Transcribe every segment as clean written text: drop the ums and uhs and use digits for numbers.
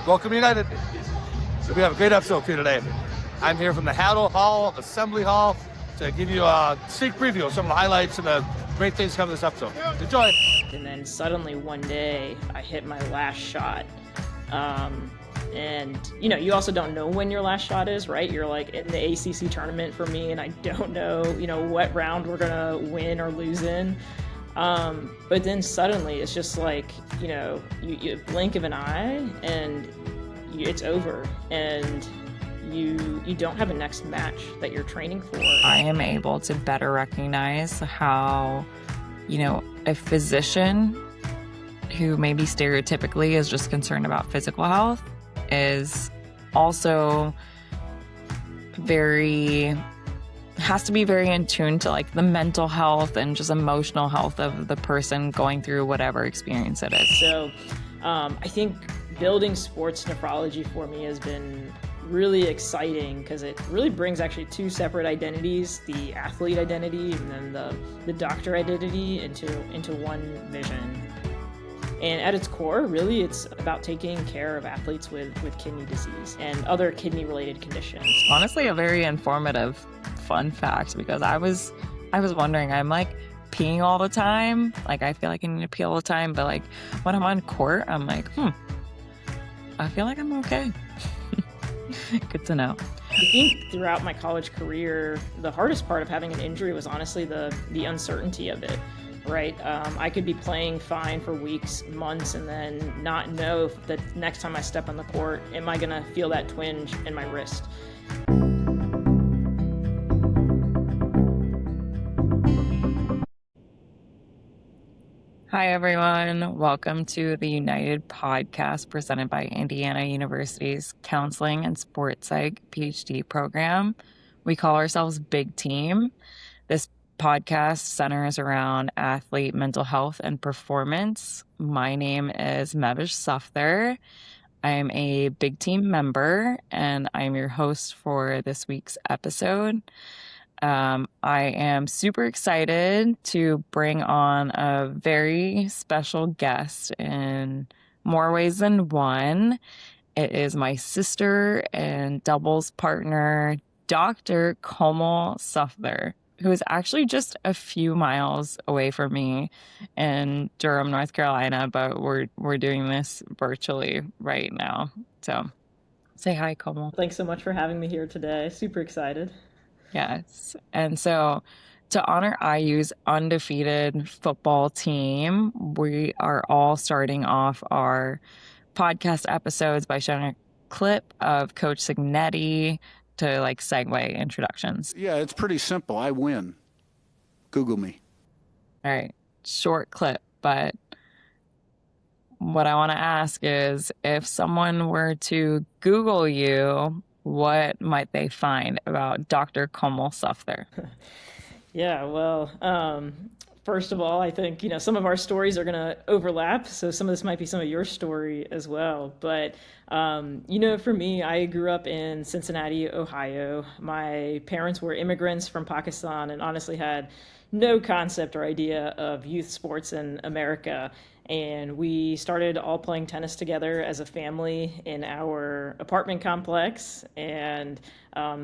Welcome United. So we have a great episode for you today. I'm here from the Haddle Hall, Assembly Hall, to give you a sneak preview of some of the highlights and the great things coming this episode. Enjoy. And then suddenly one day I hit my last shot. And, you know, you also don't know when your last shot is, right? You're like in the ACC tournament for me, and I don't know, you know, what round we're going to win or lose in. But then suddenly it's just like, you know, you blink of an eye and it's over, and you don't have a next match that you're training for. I am able to better recognize how, you know, a physician who maybe stereotypically is just concerned about physical health is also has to be very in tune to like the mental health and just emotional health of the person going through whatever experience it is. So I think building sports nephrology for me has been really exciting because it really brings actually two separate identities, the athlete identity and then the doctor identity into one vision. And at its core, really, it's about taking care of athletes with kidney disease and other kidney-related conditions. Honestly, a very informative fun fact, because I was wondering, I'm like peeing all the time. Like, I feel like I need to pee all the time, but like when I'm on court, I'm like, I feel like I'm okay. Good to know. I think throughout my college career, the hardest part of having an injury was honestly the uncertainty of it. Right? I could be playing fine for weeks, months, and then not know if the next time I step on the court, am I going to feel that twinge in my wrist? Hi, everyone. Welcome to the United Podcast presented by Indiana University's Counseling and Sport Psych Ph.D. program. We call ourselves Big Team. This podcast centers around athlete mental health and performance. My name is Mehvish Safdar. I am a Big Team member, and I am your host for this week's episode. I am super excited to bring on a very special guest in more ways than one. It is my sister and doubles partner, Dr. Komal Safdar, who is actually just a few miles away from me in Durham, North Carolina, but we're doing this virtually right now. So say hi, Komal. Thanks so much for having me here today. Super excited. Yes. And so to honor IU's undefeated football team, we are all starting off our podcast episodes by showing a clip of Coach Signetti to like segue introductions. Yeah, it's pretty simple. I win. Google me. All right. Short clip, but what I want to ask is, if someone were to Google you, what might they find about Dr. Komal Safdar? Yeah, well, first of all, I think, you know, some of our stories are going to overlap, so some of this might be some of your story as well. But, you know, for me, I grew up in Cincinnati, Ohio. My parents were immigrants from Pakistan and honestly had no concept or idea of youth sports in America. And we started all playing tennis together as a family in our apartment complex, and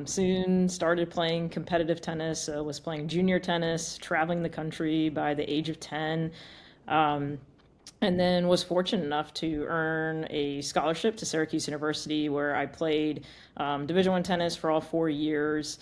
soon started playing competitive tennis. Was playing junior tennis, traveling the country by the age of 10, and then was fortunate enough to earn a scholarship to Syracuse University, where I played Division I tennis for all 4 years.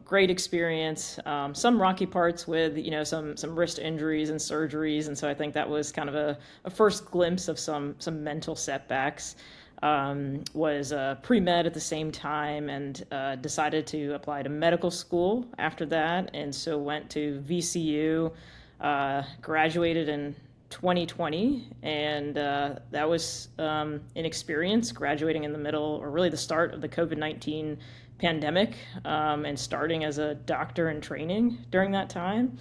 Great experience, some rocky parts with, you know, some wrist injuries and surgeries. And so I think that was kind of a first glimpse of some mental setbacks. Was pre-med at the same time, and decided to apply to medical school after that. And so went to VCU, graduated in 2020, and that was an experience, graduating in the middle, or really the start of the COVID-19 pandemic, and starting as a doctor in training during that time.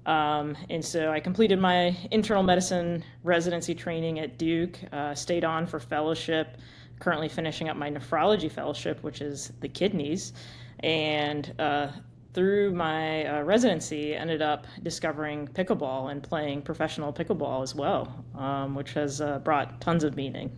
And so I completed my internal medicine residency training at Duke, stayed on for fellowship, currently finishing up my nephrology fellowship, which is the kidneys, and through my residency, ended up discovering pickleball and playing professional pickleball as well, which has brought tons of meaning.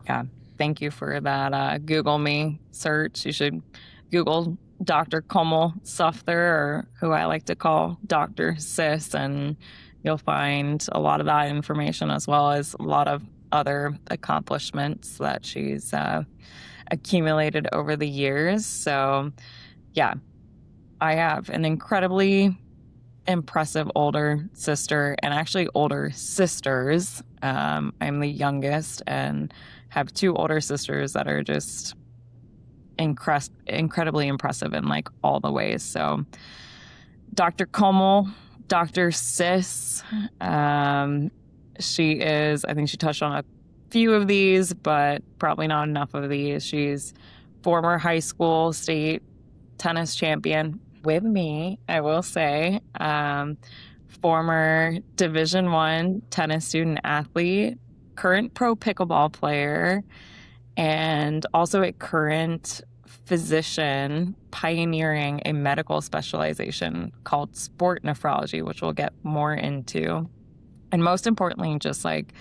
Yeah, thank you for that Google me search. You should Google Dr. Komal Safdar, or who I like to call Dr. Sis, and you'll find a lot of that information, as well as a lot of other accomplishments that she's accumulated over the years. So yeah, I have an incredibly impressive older sister, and actually older sisters. I'm the youngest and have two older sisters that are just incredibly impressive in like all the ways. So Dr. Komal, Dr. Sis, she is, I think she touched on a few of these, but probably not enough of these. She's former high school state tennis champion with me, I will say. Former Division I tennis student athlete, current pro pickleball player, and also a current physician pioneering a medical specialization called sport nephrology, which we'll get more into. And most importantly, just like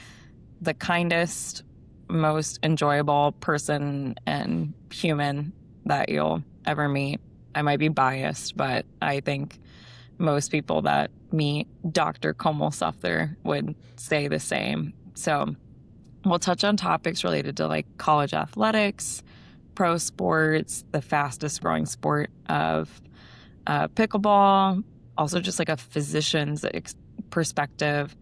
the kindest, most enjoyable person and human that you'll ever meet. I might be biased, but I think most people that meet Dr. Komal Safdar would say the same. So we'll touch on topics related to like college athletics, pro sports, the fastest growing sport of pickleball, also just like a physician's perspective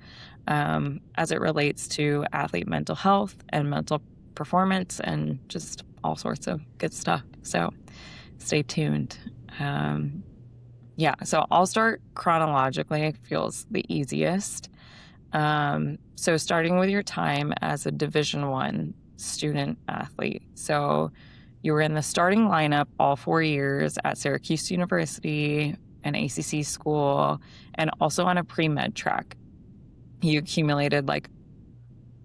as it relates to athlete mental health and mental performance, and just all sorts of good stuff. So stay tuned. So I'll start chronologically. It feels the easiest. So starting with your time as a Division I student athlete. So you were in the starting lineup all 4 years at Syracuse University, an ACC school, and also on a pre-med track. You accumulated, like,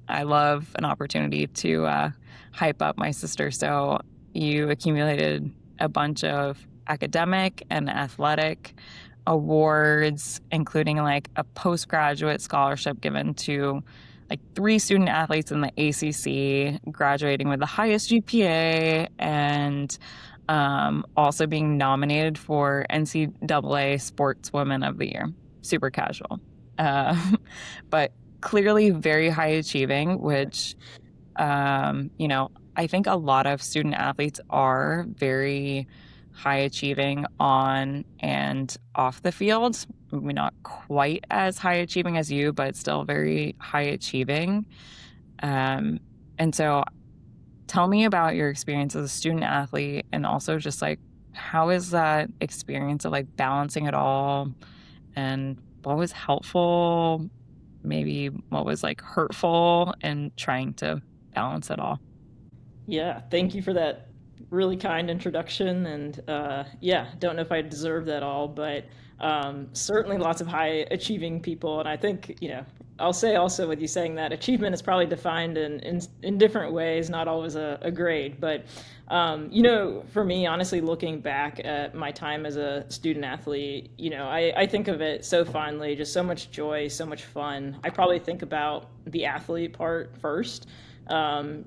I love an opportunity to hype up my sister. So you accumulated a bunch of academic and athletic awards, including like a postgraduate scholarship given to like 3 student athletes in the ACC, graduating with the highest GPA, and also being nominated for NCAA Sportswoman of the Year. Super casual. But clearly very high achieving, which, I think a lot of student athletes are very high achieving on and off the field. Maybe not quite as high achieving as you, but still very high achieving. And so tell me about your experience as a student athlete, and also just like, how is that experience of like balancing it all, and what was helpful, maybe what was like hurtful, and trying to balance it all? Yeah, thank you for that really kind introduction. And don't know if I deserve that all, but certainly lots of high achieving people. And I think, I'll say also with you saying that achievement is probably defined in different ways, not always a grade. But, for me, honestly, looking back at my time as a student athlete, I think of it so fondly, just so much joy, so much fun. I probably think about the athlete part first.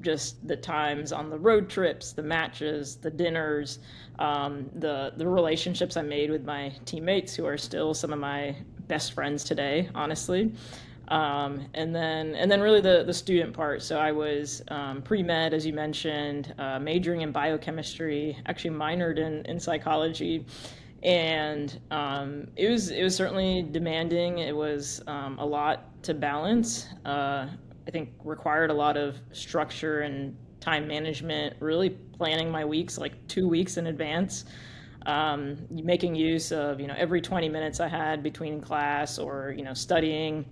Just the times on the road trips, the matches, the dinners, the relationships I made with my teammates, who are still some of my best friends today, honestly. And then really the student part. So I was pre-med, as you mentioned, majoring in biochemistry, actually minored in psychology. And it was certainly demanding. It was a lot to balance. I think required a lot of structure and time management, really planning my weeks like 2 weeks in advance, making use of, every 20 minutes I had between class, or, studying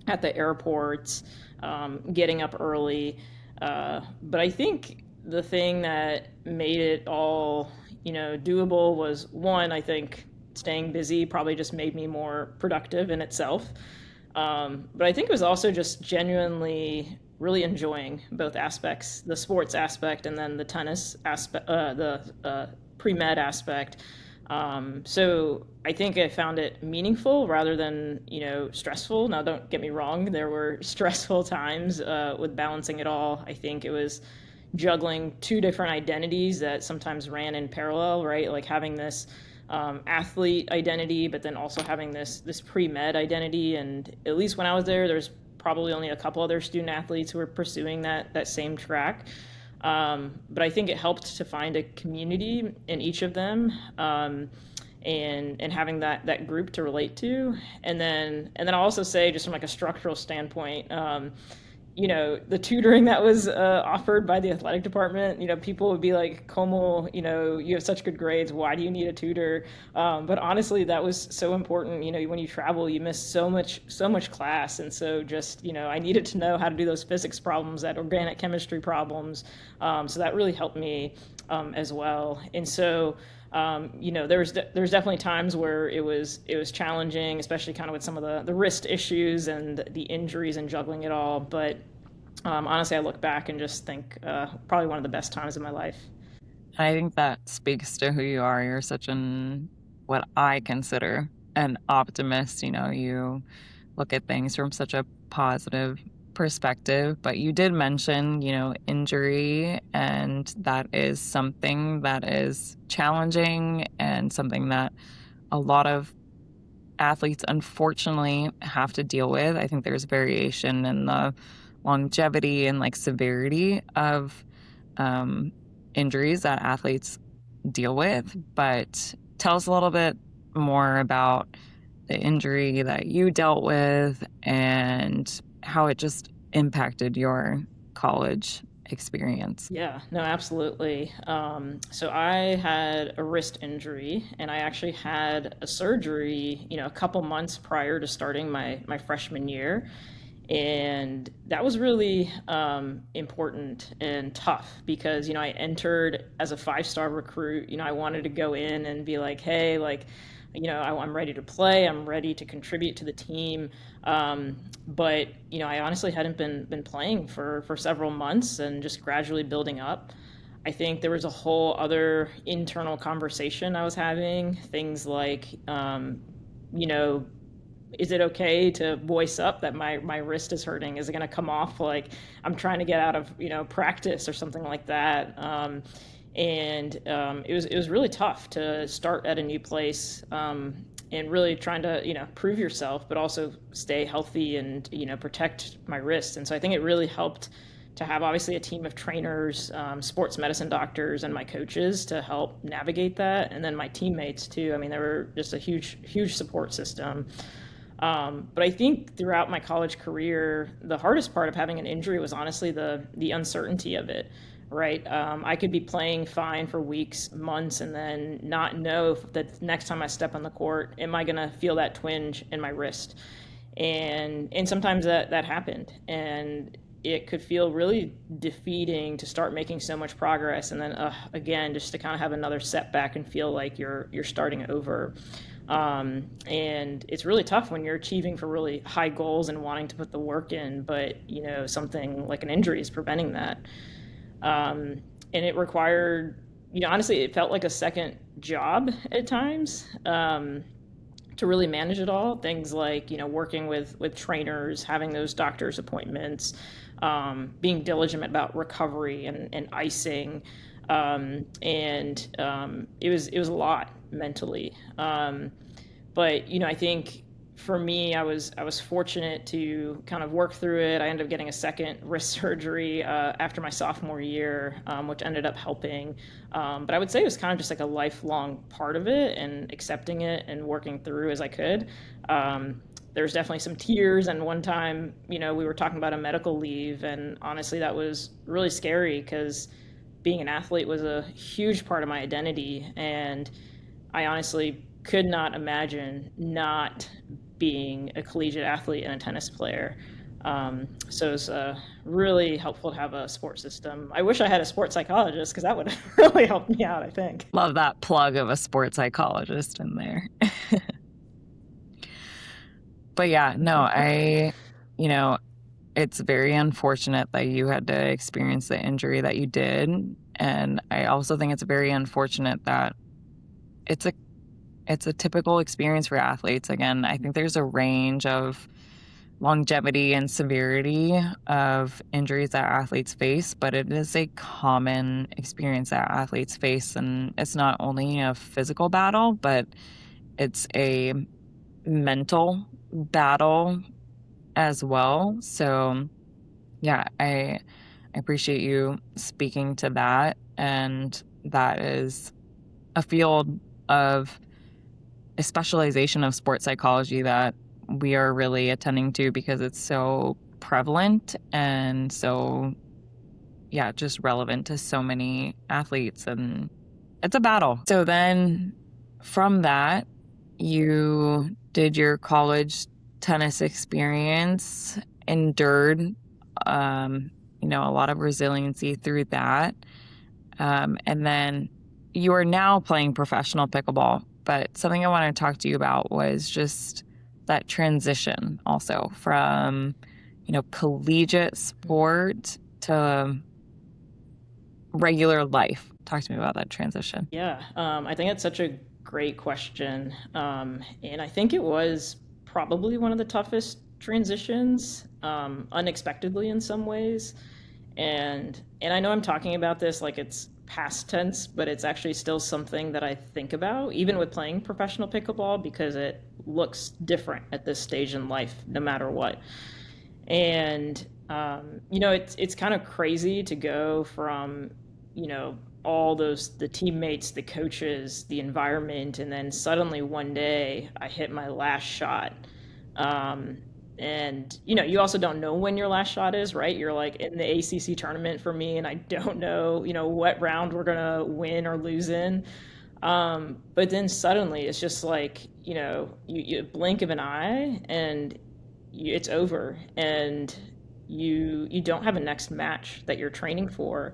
at the airports, getting up early. But I think the thing that made it all, doable was, one, I think staying busy probably just made me more productive in itself. But I think it was also just genuinely really enjoying both aspects, the sports aspect and then the tennis aspect, the pre-med aspect. So I think I found it meaningful rather than, stressful. Now, don't get me wrong, there were stressful times with balancing it all. I think it was juggling two different identities that sometimes ran in parallel, right? Like having this athlete identity, but then also having this pre-med identity. And at least when I was there's probably only a couple other student athletes who were pursuing that same track. But I think it helped to find a community in each of them, and having that group to relate to. And then I'll also say, just from like a structural standpoint, the tutoring that was offered by the athletic department, people would be like, Komal, you have such good grades, why do you need a tutor? But honestly, that was so important. When you travel, you miss so much class. And so just, I needed to know how to do those physics problems, that organic chemistry problems. So that really helped me as well. And so, there's definitely times where it was challenging, especially kind of with some of the wrist issues and the injuries and juggling it all. But honestly, I look back and just think probably one of the best times of my life. I think that speaks to who you are. You're such what I consider an optimist. You look at things from such a positive perspective, but you did mention, injury, and that is something that is challenging and something that a lot of athletes unfortunately have to deal with. I think there's variation in the longevity and like severity of injuries that athletes deal with. But tell us a little bit more about the injury that you dealt with and how it just impacted your college experience. Yeah, no, absolutely. So I had a wrist injury, and I actually had a surgery, a couple months prior to starting my freshman year. And that was really important and tough because, I entered as a 5-star recruit. I wanted to go in and be like, hey, like, I'm ready to play. I'm ready to contribute to the team. But, I honestly hadn't been playing for several months and just gradually building up. I think there was a whole other internal conversation I was having. Things like, is it okay to voice up that my wrist is hurting? Is it going to come off like I'm trying to get out of, practice or something like that? And it was really tough to start at a new place, and really trying to, prove yourself, but also stay healthy and, protect my wrist. And so I think it really helped to have obviously a team of trainers, sports medicine doctors, and my coaches to help navigate that. And then my teammates too. I mean, they were just a huge support system. But I think throughout my college career, the hardest part of having an injury was honestly the uncertainty of it, right? I could be playing fine for weeks, months, and then not know if the next time I step on the court, am I going to feel that twinge in my wrist? And sometimes that happened. And it could feel really defeating to start making so much progress. And then again, just to kind of have another setback and feel like you're starting over. And it's really tough when you're achieving for really high goals and wanting to put the work in, but something like an injury is preventing that. And it required, honestly, it felt like a second job at times, to really manage it all. Things like, working with trainers, having those doctor's appointments, being diligent about recovery and icing. It was a lot mentally. But, I think for me, I was fortunate to kind of work through it. I ended up getting a second wrist surgery after my sophomore year, which ended up helping. But I would say it was kind of just like a lifelong part of it, and accepting it and working through as I could. There's definitely some tears, and one time, we were talking about a medical leave, and honestly, that was really scary because being an athlete was a huge part of my identity, and I honestly could not imagine not being a collegiate athlete and a tennis player. So it's really helpful to have a support system. I wish I had a sports psychologist because that would have really helped me out, I think. Love that plug of a sports psychologist in there. But yeah, no, it's very unfortunate that you had to experience the injury that you did. And I also think it's very unfortunate that it's a typical experience for athletes. Again, I think there's a range of longevity and severity of injuries that athletes face, but it is a common experience that athletes face. And it's not only a physical battle, but it's a mental battle as well. So yeah, I appreciate you speaking to that. And that is a field of a specialization of sports psychology that we are really attending to because it's so prevalent and so, yeah, just relevant to so many athletes, and it's a battle. So then from that, you did your college tennis experience, endured, a lot of resiliency through that. And then you are now playing professional pickleball. But something I want to talk to you about was just that transition also from, collegiate sport to regular life. Talk to me about that transition. Yeah, I think that's such a great question. And I think it was probably one of the toughest transitions, unexpectedly in some ways. And I know I'm talking about this like it's past tense, but it's actually still something that I think about, even with playing professional pickleball, because it looks different at this stage in life, no matter what. And, it's kind of crazy to go from, all the teammates, the coaches, the environment, and then suddenly one day I hit my last shot. And, you also don't know when your last shot is, right? You're like in the ACC tournament for me, and I don't know, what round we're going to win or lose in. But then suddenly it's just like, you blink of an eye and it's over, and you don't have a next match that you're training for.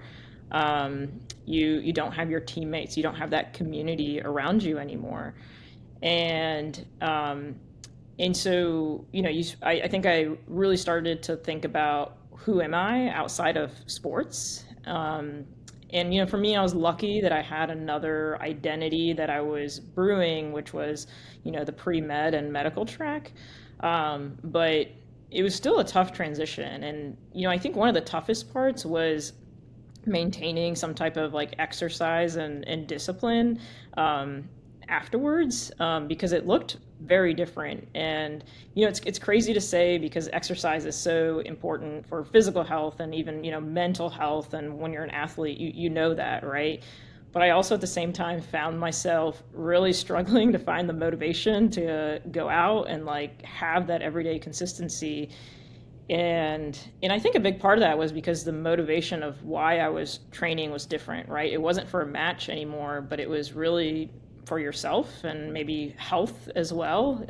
You don't have your teammates, you don't have that community around you anymore. And so, I think I really started to think about who am I outside of sports. And, for me, I was lucky that I had another identity that I was brewing, which was, the pre-med and medical track. But it was still a tough transition. And, I think one of the toughest parts was maintaining some type of like exercise and discipline afterwards, because it looked very different. And it's crazy to say, because exercise is so important for physical health and even mental health, and when you're an athlete you know that, right? But I also at the same time found myself really struggling to find the motivation to go out and like have that everyday consistency. And I think a big part of that was because the motivation of why I was training was different, right? It wasn't for a match anymore, but it was really for yourself and maybe health as well.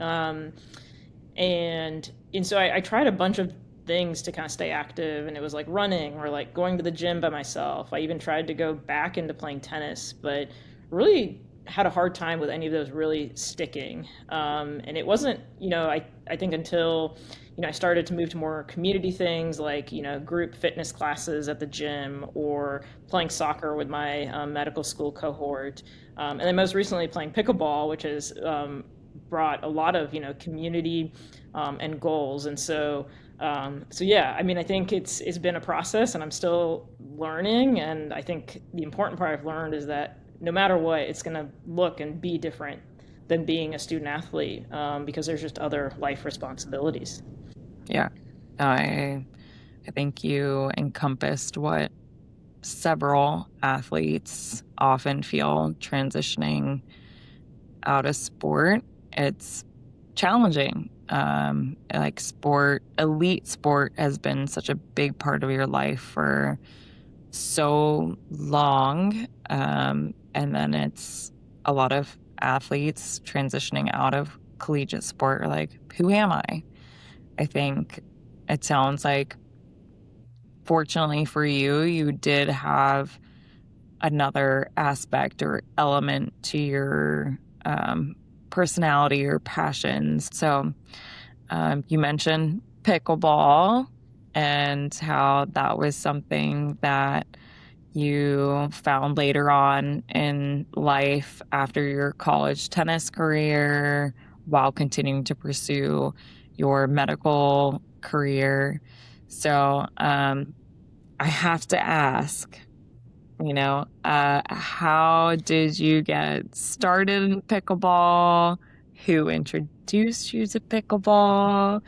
And so I tried a bunch of things to kind of stay active, and it was like running or like going to the gym by myself. I even tried to go back into playing tennis, but really had a hard time with any of those really sticking. And it wasn't, I think until, I started to move to more community things like, group fitness classes at the gym, or playing soccer with my medical school cohort. And then most recently playing pickleball, which has brought a lot of, community and goals. And so yeah, I think it's been a process, and I'm still learning. And I think the important part I've learned is that no matter what, it's going to look and be different than being a student athlete, because there's just other life responsibilities. Yeah, I think you encompassed what several athletes often feel transitioning out of sport. It's challenging. Like elite sport has been such a big part of your life for so long. And then it's a lot of athletes transitioning out of collegiate sport are like, who am I? I think it sounds like, fortunately for you, you did have another aspect or element to your personality or passions. So you mentioned pickleball and how that was something that you found later on in life after your college tennis career, while continuing to pursue your medical career. So I have to ask, how did you get started in pickleball? Who introduced you to pickleball?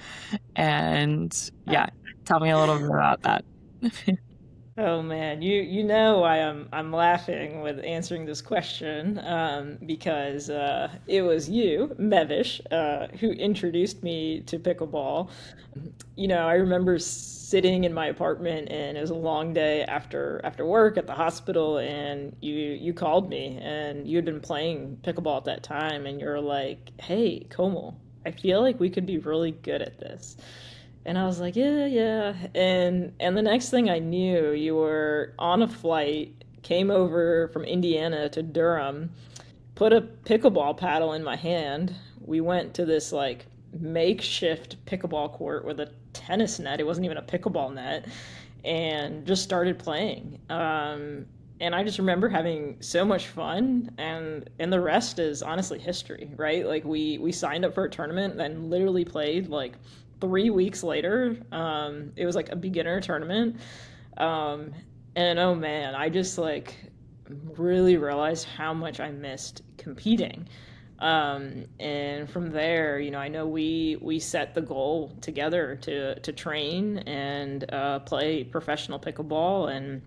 And yeah, tell me a little bit about that. Oh man, you know why I'm laughing with answering this question, because it was you, Mehvish, who introduced me to pickleball. I remember sitting in my apartment, and it was a long day after work at the hospital, and you called me, and you had been playing pickleball at that time, and you're like, "Hey, Komal, I feel like we could be really good at this." And I was like, "Yeah, yeah." And the next thing I knew, you were on a flight, came over from Indiana to Durham, put a pickleball paddle in my hand. We went to this like makeshift pickleball court with a tennis net. It wasn't even a pickleball net, and just started playing. And I just remember having so much fun, and the rest is honestly history, right? Like we signed up for a tournament and literally played like 3 weeks later. It was like a beginner tournament. Um, and oh man, I just like really realized how much I missed competing. And from there, I know we set the goal together to train and play professional pickleball. And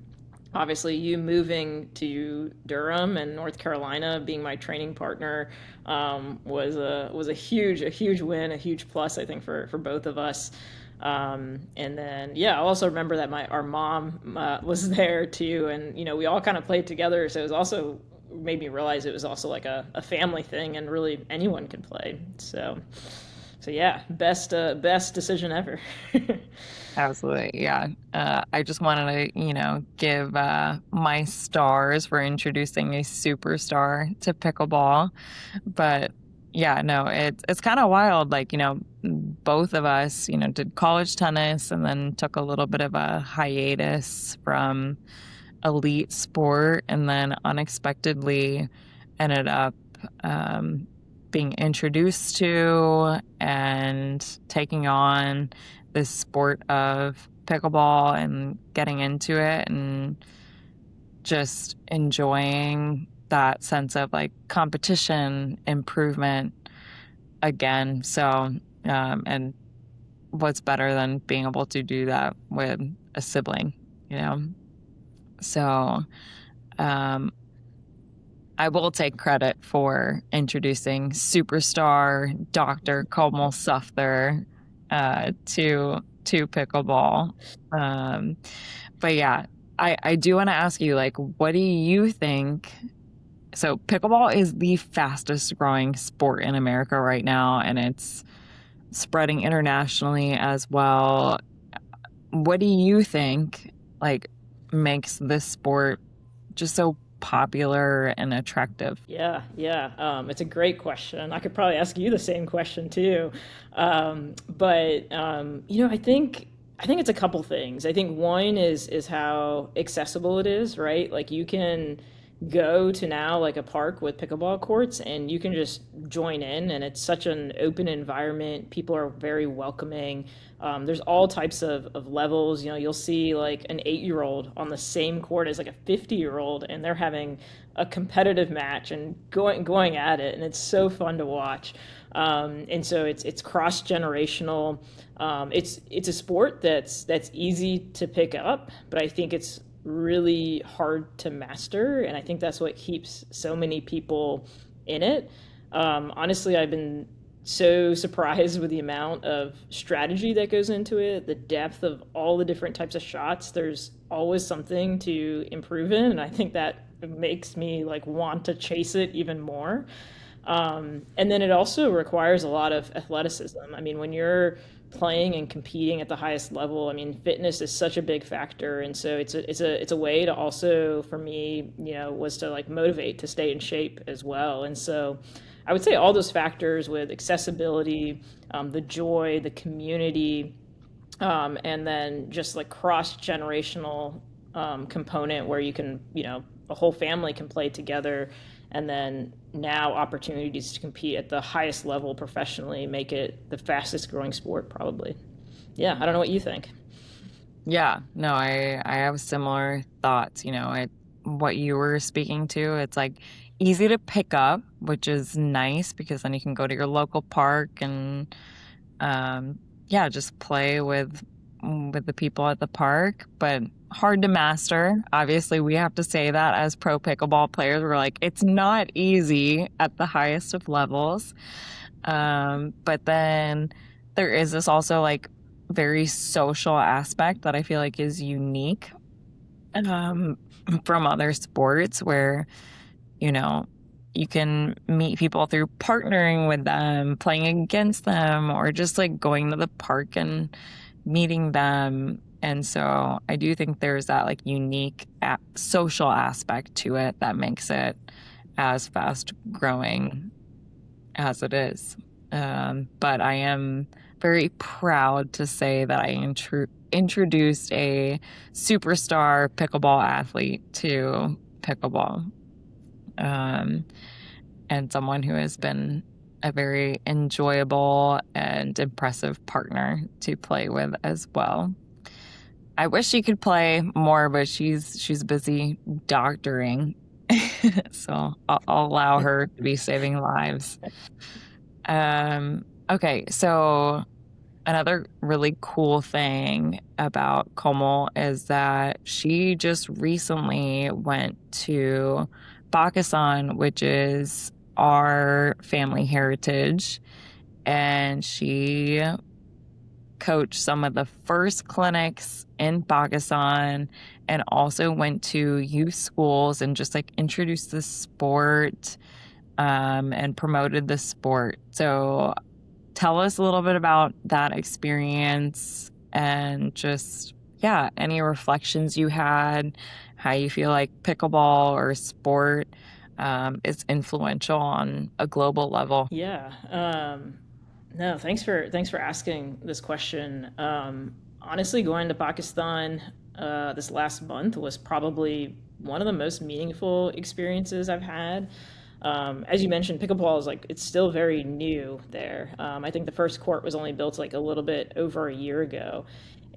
obviously, you moving to Durham and North Carolina, being my training partner, was a huge win, a huge plus, I think, for both of us. And then, yeah, I also remember that our mom was there too, and we all kind of played together. So it was also made me realize it was also like a family thing, and really anyone can play. So yeah, best decision ever. Absolutely. Yeah. I just wanted to, give my stars for introducing a superstar to pickleball. But yeah, no, it's kind of wild. Like, both of us, did college tennis and then took a little bit of a hiatus from elite sport, and then unexpectedly ended up being introduced to and taking on this sport of pickleball and getting into it and just enjoying that sense of like competition improvement again. So, and what's better than being able to do that with a sibling, So, I will take credit for introducing superstar Dr. Komal Safdar to pickleball. But yeah, I do want to ask you, like, what do you think? So pickleball is the fastest growing sport in America right now, and it's spreading internationally as well. What do you think, like, makes this sport just so popular and attractive? Yeah, yeah. It's a great question. I could probably ask you the same question too. But I think it's a couple things. I think one is how accessible it is, right? Like you can go to now like a park with pickleball courts, and you can just join in, and it's such an open environment. People are very welcoming. There's all types of levels. You'll see like an 8-year-old on the same court as like a 50-year-old, and they're having a competitive match and going at it, and it's so fun to watch. And so it's cross generational. It's a sport that's easy to pick up, but I think it's really hard to master, and I think that's what keeps so many people in it. Honestly, I've been so surprised with the amount of strategy that goes into it, the depth of all the different types of shots. There's always something to improve in, and I think that makes me like want to chase it even more. And then it also requires a lot of athleticism. I mean, when you're playing and competing at the highest level, I mean, fitness is such a big factor, and so it's a way to also, for me, was to like motivate to stay in shape as well. And so I would say all those factors with accessibility, the joy, the community, and then just like cross-generational component where you can, a whole family can play together and then now opportunities to compete at the highest level professionally make it the fastest growing sport probably. Yeah, I don't know what you think. Yeah, no, I have similar thoughts. What you were speaking to, it's like easy to pick up, which is nice because then you can go to your local park and yeah, just play with the people at the park, but hard to master. Obviously, we have to say that as pro pickleball players, we're like, it's not easy at the highest of levels. But then there is this also like very social aspect that I feel like is unique from other sports where, you can meet people through partnering with them, playing against them, or just like going to the park and meeting them. And so I do think there's that like unique social aspect to it that makes it as fast growing as it is. But I am very proud to say that I introduced a superstar pickleball athlete to pickleball. And someone who has been a very enjoyable and impressive partner to play with as well. I wish she could play more, but she's busy doctoring, so I'll allow her to be saving lives. Okay, so another really cool thing about Komal is that she just recently went to Pakistan, which is our family heritage, and she coached some of the first clinics in Pakistan and also went to youth schools and just like introduced the sport and promoted the sport. So tell us a little bit about that experience and just, yeah, any reflections you had, how you feel like pickleball or sport is influential on a global level. Yeah. No, thanks for asking this question. Honestly, going to Pakistan this last month was probably one of the most meaningful experiences I've had. As you mentioned, pickleball is it's still very new there. I think the first court was only built like a little bit over a year ago.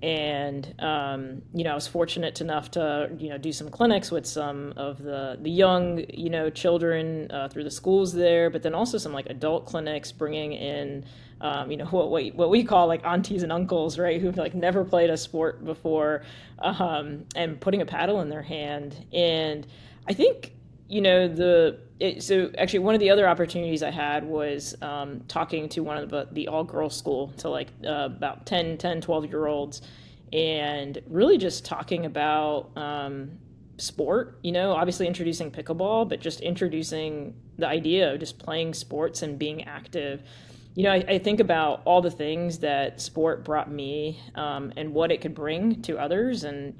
And, I was fortunate enough to, do some clinics with some of the young, children through the schools there, but then also some like adult clinics bringing in, what we call like aunties and uncles, right, who've like never played a sport before, and putting a paddle in their hand. And I think, so actually one of the other opportunities I had was talking to one of the all-girls school to like about 10, 12-year-olds, and really just talking about sport, obviously introducing pickleball, but just introducing the idea of just playing sports and being active. I think about all the things that sport brought me and what it could bring to others. And,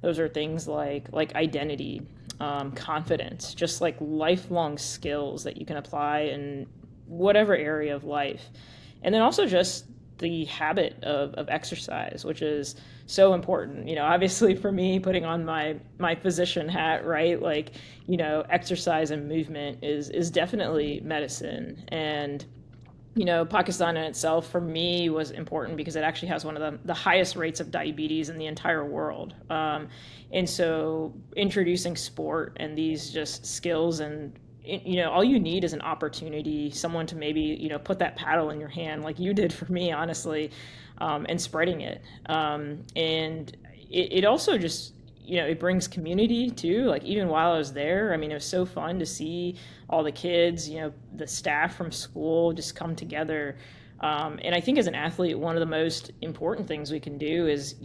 those are things like identity, confidence, just like lifelong skills that you can apply in whatever area of life. And then also just the habit of exercise, which is so important. Obviously for me, putting on my physician hat, right? Like, exercise and movement is definitely medicine. And Pakistan in itself for me was important because it actually has one of the highest rates of diabetes in the entire world. And so introducing sport and these just skills and, all you need is an opportunity, someone to maybe, put that paddle in your hand like you did for me, honestly, and spreading it. And it also just, it brings community too. Like even while I was there, I mean, it was so fun to see all the kids, the staff from school just come together. And I think as an athlete, one of the most important things we can do is,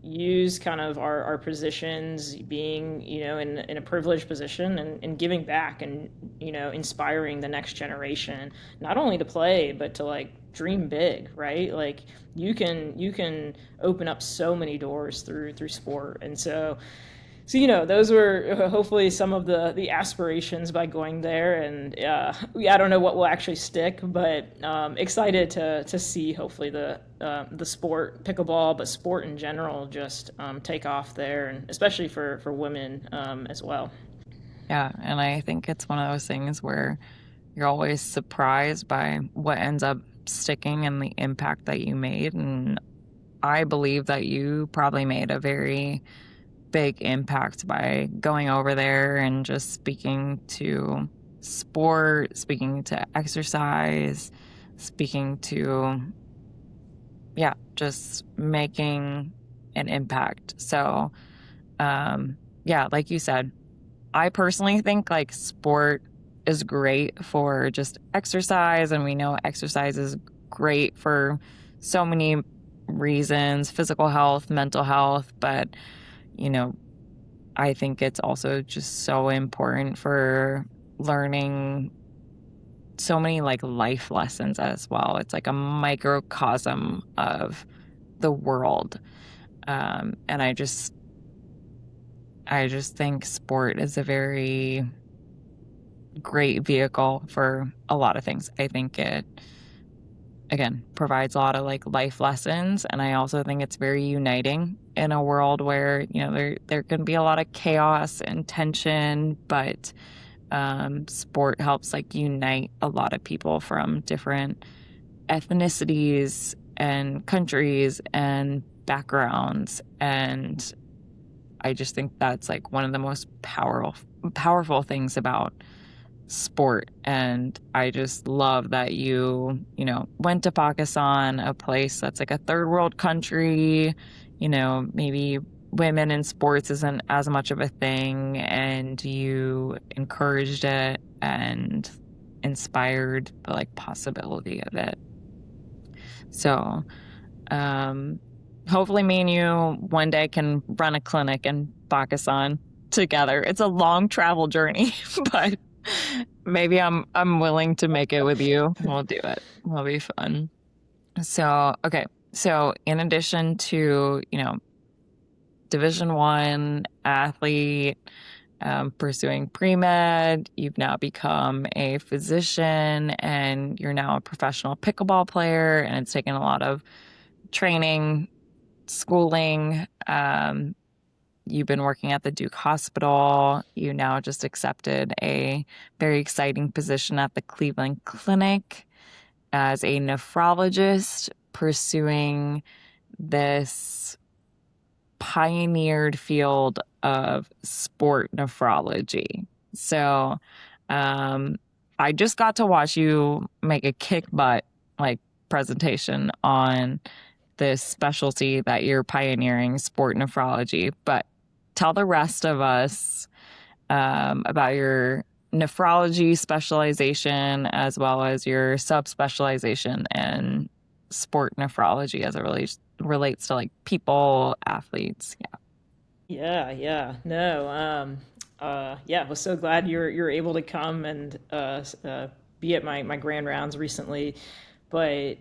use kind of our positions, being, in a privileged position and giving back and, inspiring the next generation, not only to play, but to like dream big, right? Like you can open up so many doors through sport. And so those were hopefully some of the aspirations by going there. And I don't know what will actually stick, but excited to see hopefully the sport, pickleball, but sport in general just take off there, and especially for women as well. Yeah, and I think it's one of those things where you're always surprised by what ends up sticking and the impact that you made. And I believe that you probably made a very big impact by going over there and just speaking to sport, speaking to exercise, speaking to, yeah, just making an impact. So, yeah, like you said, I personally think like sport is great for just exercise, and we know exercise is great for so many reasons, physical health, mental health, but you know, I think it's also just so important for learning so many like life lessons as well. It's like a microcosm of the world. And I just think sport is a very great vehicle for a lot of things. I think it, again, provides a lot of like life lessons. And I also think it's very uniting in a world where, you know, there can be a lot of chaos and tension, but sport helps like unite a lot of people from different ethnicities and countries and backgrounds. And I just think that's like one of the most powerful things about sport. And I just love that you know, went to Pakistan, a place that's like a third world country, you know, maybe women in sports isn't as much of a thing, and you encouraged it and inspired the like possibility of it. So, hopefully me and you one day can run a clinic in Pakistan together. It's a long travel journey, but maybe I'm willing to make it with you. We'll do it. It'll be fun. So, okay. So in addition to, you know, Division I athlete, pursuing pre-med, you've now become a physician, and you're now a professional pickleball player, and it's taken a lot of training, schooling. You've been working at the Duke Hospital. You now just accepted a very exciting position at the Cleveland Clinic as a nephrologist, pursuing this pioneered field of sport nephrology. So I just got to watch you make a kick butt like presentation on this specialty that you're pioneering, sport nephrology. But tell the rest of us about your nephrology specialization as well as your subspecialization in sport nephrology as it relates to like people, athletes. Yeah. No. Yeah. Was so glad you're able to come and be at my grand rounds recently. But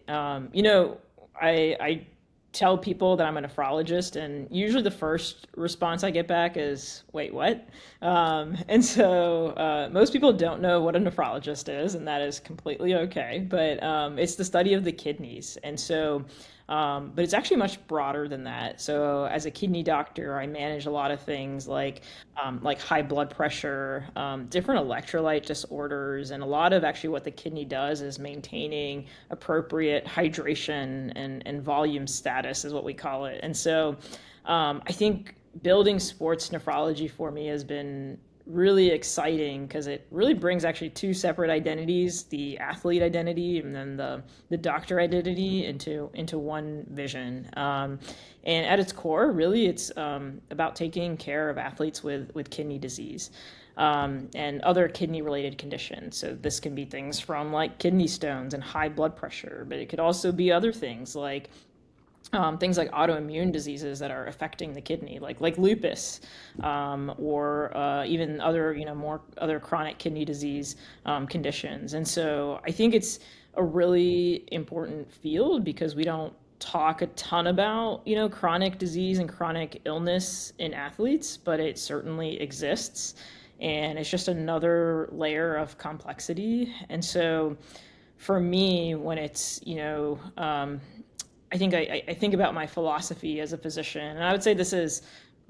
you know, I tell people that I'm a nephrologist, and usually the first response I get back is, "Wait, what?" And so most people don't know what a nephrologist is, and that is completely okay. But it's the study of the kidneys, and so. But it's actually much broader than that. So as a kidney doctor, I manage a lot of things like high blood pressure, different electrolyte disorders, and a lot of actually what the kidney does is maintaining appropriate hydration and volume status is what we call it. And so I think building sports nephrology for me has been really exciting because it really brings actually two separate identities, the athlete identity and then the doctor identity into one vision. And at its core, really, it's about taking care of athletes with kidney disease and other kidney-related conditions. So this can be things from like kidney stones and high blood pressure, but it could also be other things like autoimmune diseases that are affecting the kidney, like lupus, or even other, more other chronic kidney disease conditions. And so I think it's a really important field because we don't talk a ton about, chronic disease and chronic illness in athletes, but it certainly exists. And it's just another layer of complexity. And so for me, when it's, I think about my philosophy as a physician, and I would say this is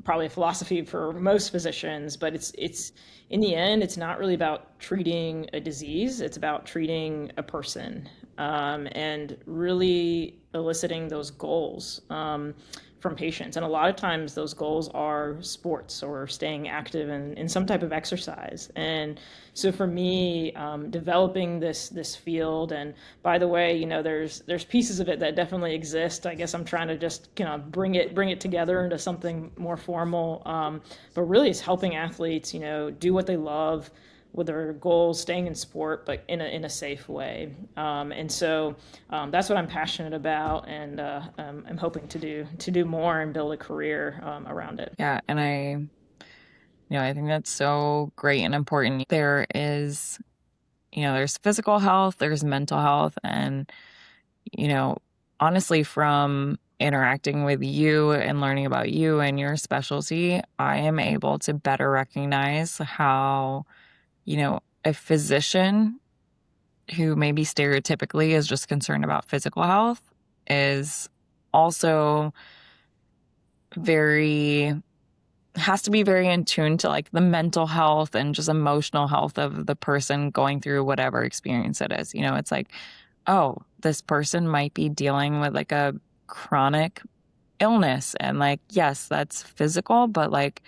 probably a philosophy for most physicians, but it's in the end, it's not really about treating a disease. It's about treating a person, and really eliciting those goals from patients. And a lot of times those goals are sports or staying active in some type of exercise. And so for me, developing this field, and by the way, there's pieces of it that definitely exist. I guess I'm trying to just bring it together into something more formal. But really, it's helping athletes, do what they love with their goals, staying in sport, but in a safe way. And so that's what I'm passionate about, and I'm hoping to do more and build a career around it. Yeah, and I think that's so great and important. There is, there's physical health, there's mental health, and honestly, from interacting with you and learning about you and your specialty, I am able to better recognize how a physician who maybe stereotypically is just concerned about physical health is also has to be very in tune to like the mental health and just emotional health of the person going through whatever experience it is. It's like, oh, this person might be dealing with like a chronic illness, and like, yes, that's physical, but like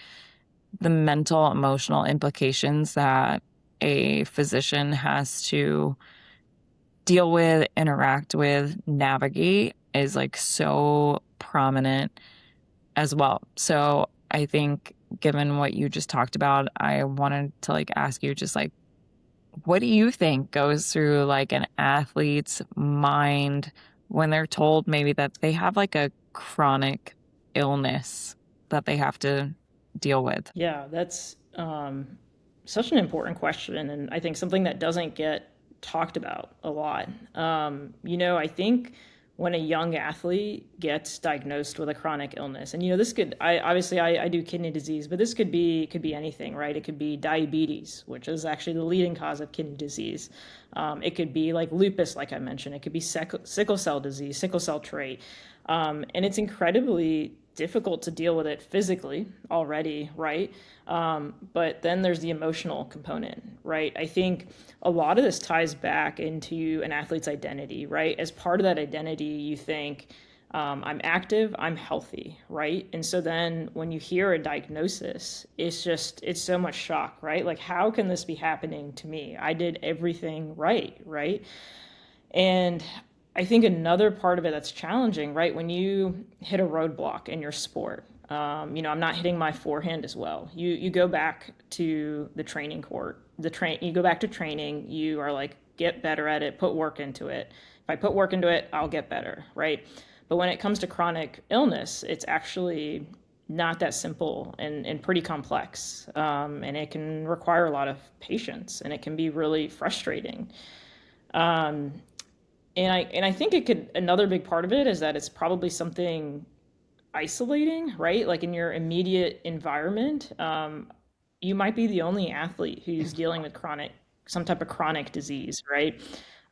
the mental, emotional implications that a physician has to deal with, interact with, navigate is like so prominent as well. So I think given what you just talked about, I wanted to like ask you just like, what do you think goes through like an athlete's mind when they're told maybe that they have like a chronic illness that they have to deal with? Yeah, that's such an important question, and I think something that doesn't get talked about a lot. I think when a young athlete gets diagnosed with a chronic illness, and this could, I do kidney disease, but this could be anything, right? It could be diabetes, which is actually the leading cause of kidney disease. It could be like lupus, like I mentioned. It could be sickle cell disease, sickle cell trait, and it's incredibly difficult to deal with it physically already, right? But then there's the emotional component, right? I think a lot of this ties back into an athlete's identity, right? As part of that identity, you think, I'm active, I'm healthy, right? And so then when you hear a diagnosis, it's so much shock, right? Like, how can this be happening to me? I did everything right, right? And I think another part of it that's challenging, right? When you hit a roadblock in your sport, I'm not hitting my forehand as well. You go back to the training court, you go back to training, you are like, get better at it, put work into it. If I put work into it, I'll get better, right? But when it comes to chronic illness, it's actually not that simple and pretty complex. And it can require a lot of patience, and it can be really frustrating. And I think another big part of it is that it's probably something isolating, right? Like in your immediate environment, you might be the only athlete who's dealing with some type of chronic disease, right?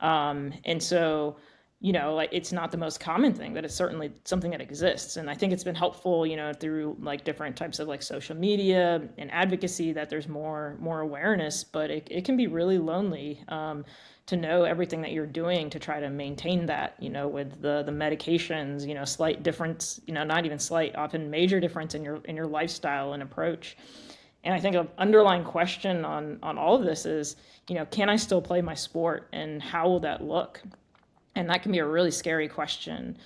And so, like, it's not the most common thing, but it's certainly something that exists. And I think it's been helpful, through like different types of like social media and advocacy, that there's more awareness, but it can be really lonely, to know everything that you're doing to try to maintain that, with the medications, slight difference, not even slight, often major difference in your lifestyle and approach. And I think an underlying question on all of this is, can I still play my sport, and how will that look? And that can be a really scary question.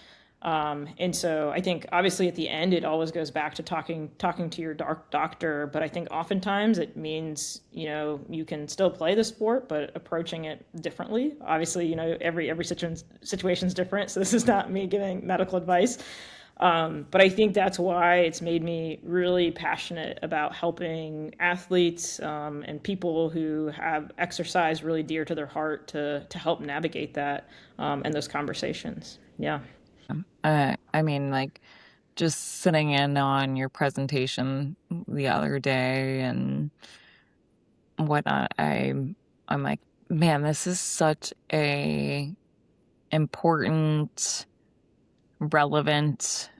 And so I think obviously at the end, it always goes back to talking to your doctor. But I think oftentimes it means, you can still play the sport, but approaching it differently. Obviously, every situation is different. So this is not me giving medical advice. But I think that's why it's made me really passionate about helping athletes, and people who have exercise really dear to their heart to help navigate that, and those conversations. Yeah. I mean, like, just sitting in on your presentation the other day and whatnot, I'm like, man, this is such a important, relevant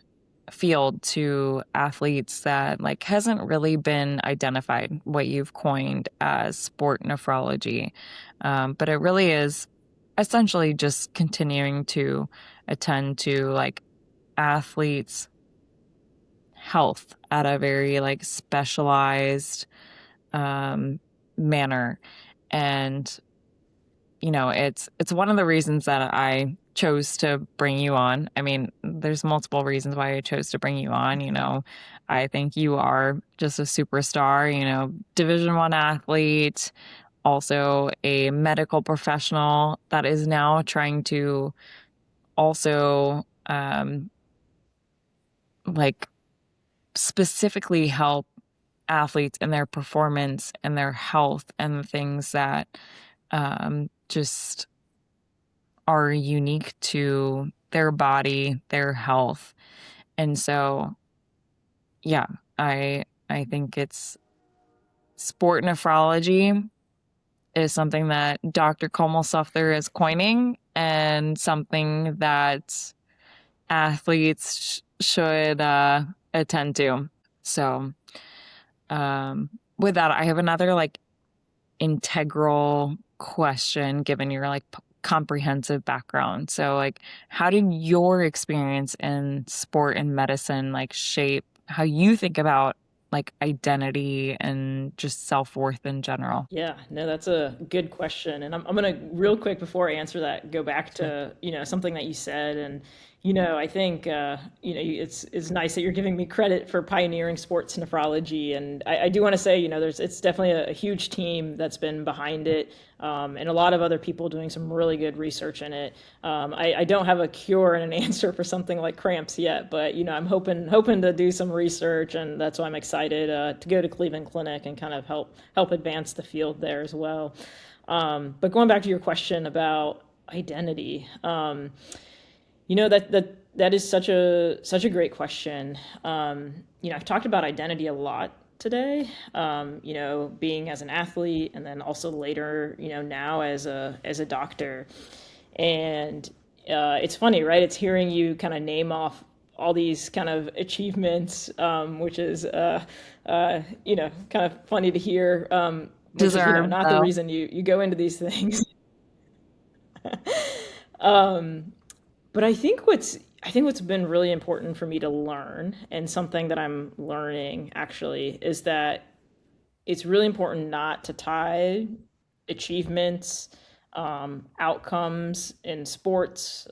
field to athletes that like hasn't really been identified, what you've coined as sport nephrology. But it really is essentially just continuing to attend to like athletes' health at a very like specialized manner. And it's one of the reasons that I chose to bring you on. I mean, there's multiple reasons why I chose to bring you on. I think you are just a superstar, Division I athlete, also a medical professional that is now trying to also like specifically help athletes in their performance and their health and the things that just are unique to their body, their health. And so, yeah, I think it's sport nephrology is something that Dr. Komal Safdar is coining, and something that athletes should attend to. So, with that, I have another like integral question, given your like comprehensive background. So like, how did your experience in sport and medicine like shape how you think about like identity and just self-worth in general? Yeah, no, that's a good question. And I'm going to real quick before I answer that, go back to, something that you said. And, I think, it's nice that you're giving me credit for pioneering sports nephrology. And I do want to say, it's definitely a huge team that's been behind it. And a lot of other people doing some really good research in it. I don't have a cure and an answer for something like cramps yet, but I'm hoping to do some research, and that's why I'm excited to go to Cleveland Clinic and kind of help advance the field there as well. But going back to your question about identity, that is such a great question. I've talked about identity a lot today, being as an athlete, and then also later, now as a doctor. And it's funny, right? It's hearing you kind of name off all these kind of achievements, which is, kind of funny to hear, which is, not the reason you go into these things. But I think what's been really important for me to learn, and something that I'm learning actually, is that it's really important not to tie achievements, outcomes in sports,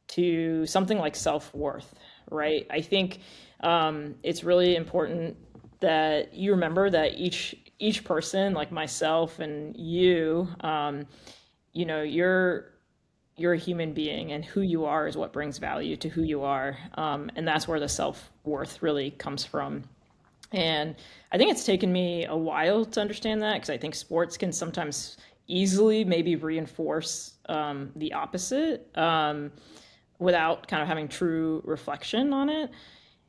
to something like self-worth, right? I think it's really important that you remember that each person, like myself and you, you're a human being, and who you are is what brings value to who you are. And that's where the self-worth really comes from. And I think it's taken me a while to understand that, because I think sports can sometimes easily maybe reinforce the opposite without kind of having true reflection on it.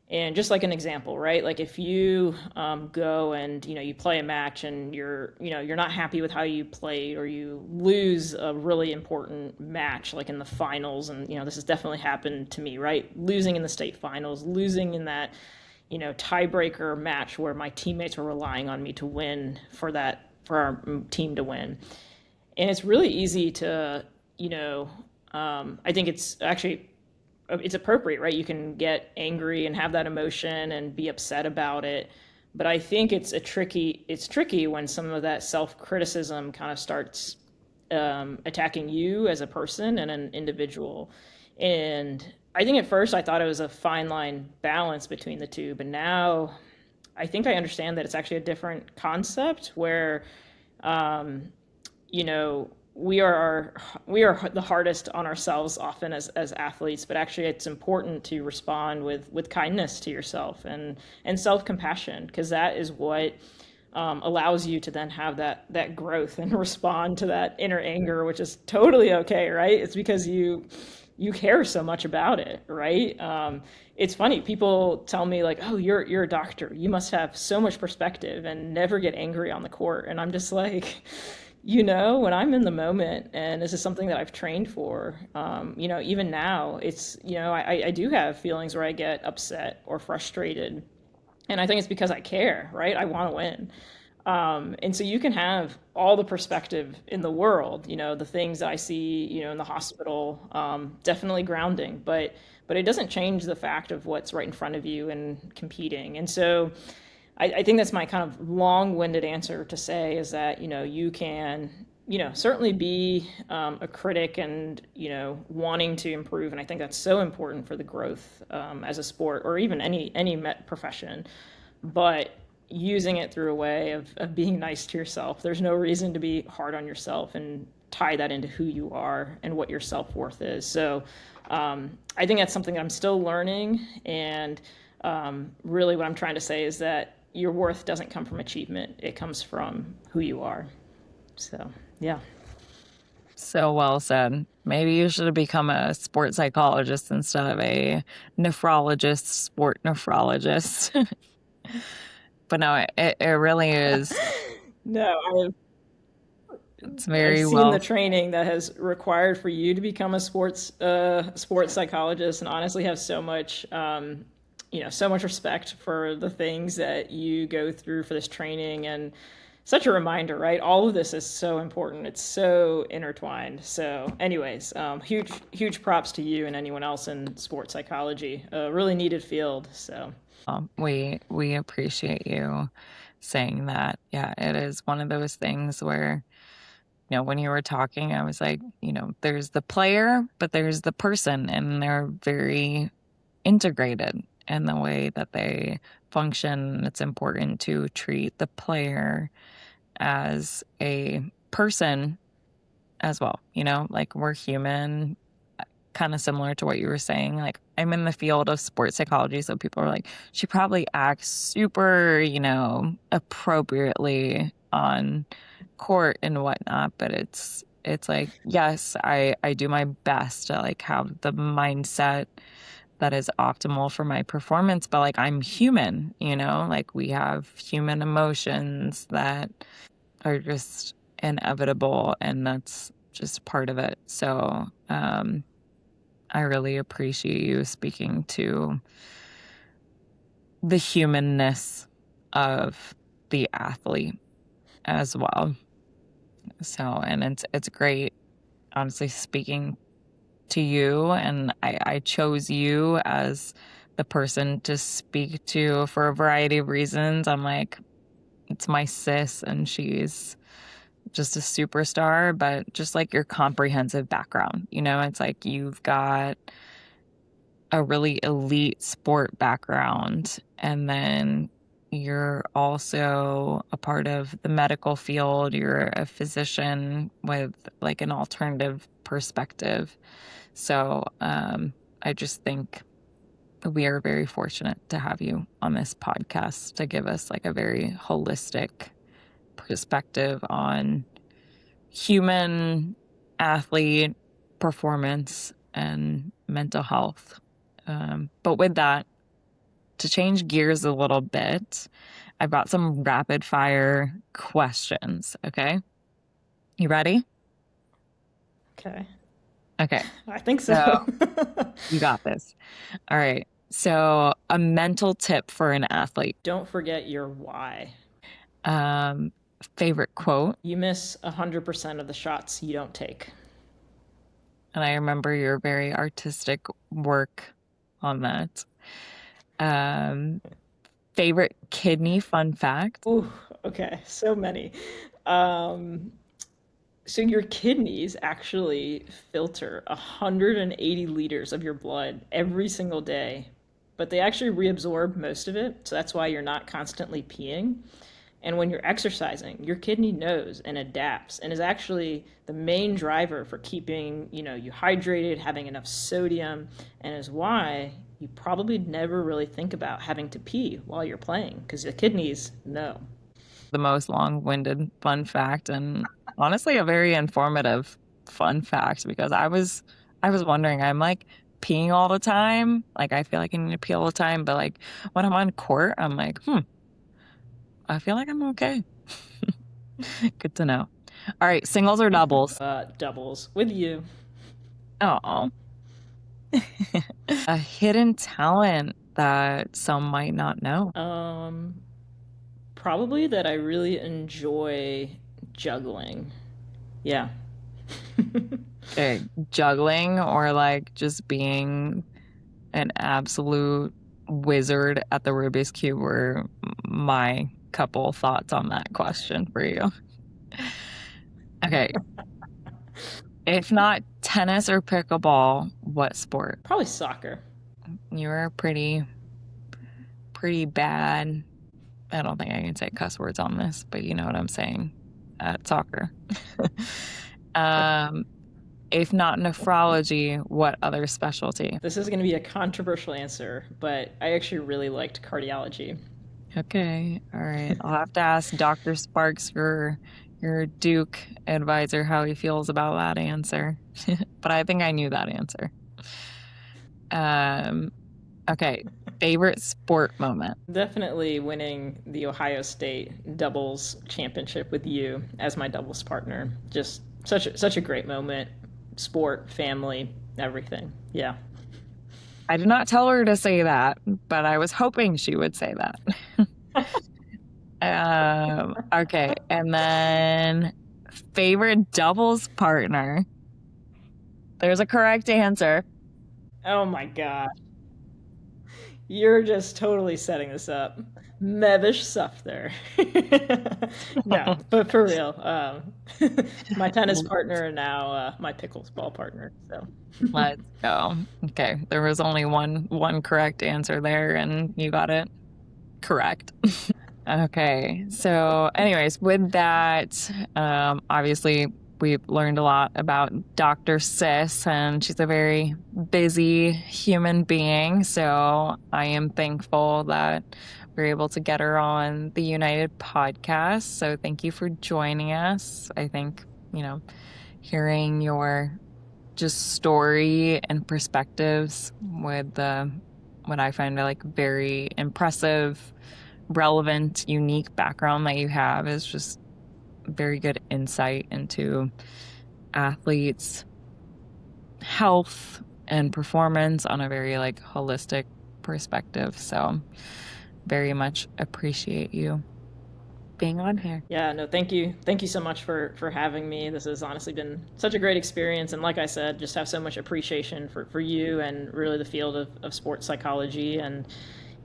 And just like an example, right? Like if you go and, you play a match and you're not happy with how you played, or you lose a really important match, like in the finals. And, this has definitely happened to me, right? Losing in the state finals, losing in that, tiebreaker match where my teammates were relying on me to win for our team to win. And it's really easy to, I think it's appropriate, right? You can get angry and have that emotion and be upset about it. But I think it's tricky when some of that self-criticism kind of starts attacking you as a person and an individual. And I think at first I thought it was a fine line balance between the two, but now I think I understand that it's actually a different concept where, we are the hardest on ourselves often as athletes, but actually it's important to respond with kindness to yourself and self-compassion, because that is what allows you to then have that growth and respond to that inner anger, which is totally okay, right? It's because you care so much about it, right? It's funny, people tell me like, oh, you're a doctor, you must have so much perspective and never get angry on the court. And I'm just like, When I'm in the moment, and this is something that I've trained for, even now, it's, I do have feelings where I get upset or frustrated. And I think it's because I care, right? I want to win. And so you can have all the perspective in the world, the things that I see, in the hospital, definitely grounding, but it doesn't change the fact of what's right in front of you and competing. And so I think that's my kind of long-winded answer to say is that, you can, certainly be a critic and, wanting to improve. And I think that's so important for the growth as a sport or even any profession. But using it through a way of being nice to yourself. There's no reason to be hard on yourself and tie that into who you are and what your self-worth is. So I think that's something that I'm still learning. And really what I'm trying to say is that your worth doesn't come from achievement. It comes from who you are. So, yeah. So well said. Maybe you should have become a sport psychologist instead of a nephrologist, sport nephrologist. But no, it really is. No, It's very I've seen well. the training that has required for you to become a sports psychologist, and honestly have so much so much respect for the things that you go through for this training, and such a reminder, right? All of this is so important. It's so intertwined. So anyways, huge props to you and anyone else in sports psychology. A really needed field. So We appreciate you saying that. Yeah, it is one of those things where, when you were talking, I was like, there's the player, but there's the person, and they're very integrated in the way that they function. It's important to treat the player as a person as well. Like we're human, kind of similar to what you were saying. Like I'm in the field of sports psychology, so people are like, she probably acts super, appropriately on court and whatnot. But it's like, yes, I do my best to like have the mindset that is optimal for my performance, but like I'm human, like we have human emotions that are just inevitable, and that's just part of it. So I really appreciate you speaking to the humanness of the athlete as well. So, and it's great, honestly, speaking to you, and I chose you as the person to speak to for a variety of reasons. I'm like, it's my sis, and she's just a superstar, but just like your comprehensive background, it's like you've got a really elite sport background, and then you're also a part of the medical field. You're a physician with like an alternative perspective. So I just think we are very fortunate to have you on this podcast to give us like a very holistic perspective on human athlete performance and mental health. But with that, to change gears a little bit, I've got some rapid fire questions. Okay. You ready? okay. Okay. I think so. You got this. All right. So a mental tip for an athlete. Don't forget your why. Favorite quote. You miss 100% of the shots you don't take. And I remember your very artistic work on that. Favorite kidney fun fact. Ooh, okay. So many. So your kidneys actually filter 180 liters of your blood every single day, but they actually reabsorb most of it. So that's why you're not constantly peeing. And when you're exercising, your kidney knows and adapts and is actually the main driver for keeping, you hydrated, having enough sodium, and is why you probably never really think about having to pee while you're playing because the kidneys know. The most long-winded fun fact, and honestly a very informative fun fact, because I was wondering, I'm like peeing all the time. Like I feel like I need to pee all the time, but like when I'm on court, I'm like, I feel like I'm okay. Good to know. All right, singles or doubles? Doubles with you. Oh. A hidden talent that some might not know. Probably that I really enjoy juggling. Yeah. Okay, juggling or like just being an absolute wizard at the Rubik's Cube were my couple thoughts on that question for you. Okay. If not tennis or pickleball, what sport? Probably soccer. You were pretty bad. I don't think I can say cuss words on this, but you know what I'm saying. At soccer. If not nephrology, what other specialty? This is going to be a controversial answer, but I actually really liked cardiology. Okay, all right. I'll have to ask Dr. Sparks, your Duke advisor, how he feels about that answer. But I think I knew that answer. Okay, favorite sport moment? Definitely winning the Ohio State doubles championship with you as my doubles partner. Just such a great moment. Sport, family, everything. Yeah. I did not tell her to say that, but I was hoping she would say that. Okay, and then favorite doubles partner. There's a correct answer. Oh my God. You're just totally setting this up. Mehvish Safdar. No, but for real, my tennis partner and now my pickleball partner. So Let's go. Okay, there was only one correct answer there, and you got it correct. Okay, so anyways, with that, obviously we've learned a lot about Dr. Sis, and she's a very busy human being, so I am thankful that we're able to get her on the United podcast. So thank you for joining us. I think, hearing your just story and perspectives with what I find like very impressive, relevant, unique background that you have is just very good insight into athletes' health and performance on a very like holistic perspective. So very much appreciate you being on here. Yeah, no, thank you so much for having me. This has honestly been such a great experience, and like I said, just have so much appreciation for you and really the field of sports psychology. And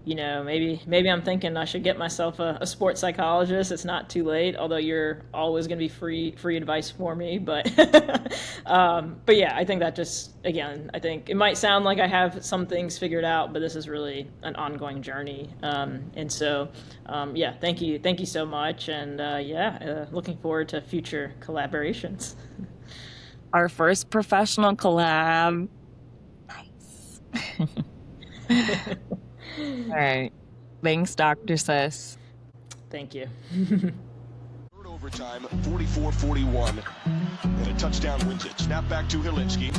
maybe I'm thinking I should get myself a sports psychologist. It's not too late, although you're always going to be free advice for me. But but yeah, I think that just, again, I think it might sound like I have some things figured out, but this is really an ongoing journey. And so, yeah, thank you so much. And looking forward to future collaborations. Our first professional collab. Nice. All right. Thanks, Dr. Sis. Thank you. Third overtime, 44-41. And a touchdown wins it. Snap back to Hilinski.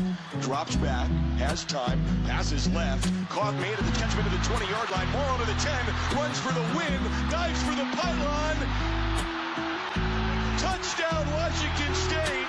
Drops back. Has time. Passes left. Caught, made at the catchment of the 20-yard line. Morrow to the 10. Runs for the win. Dives for the pylon. Touchdown, Washington State.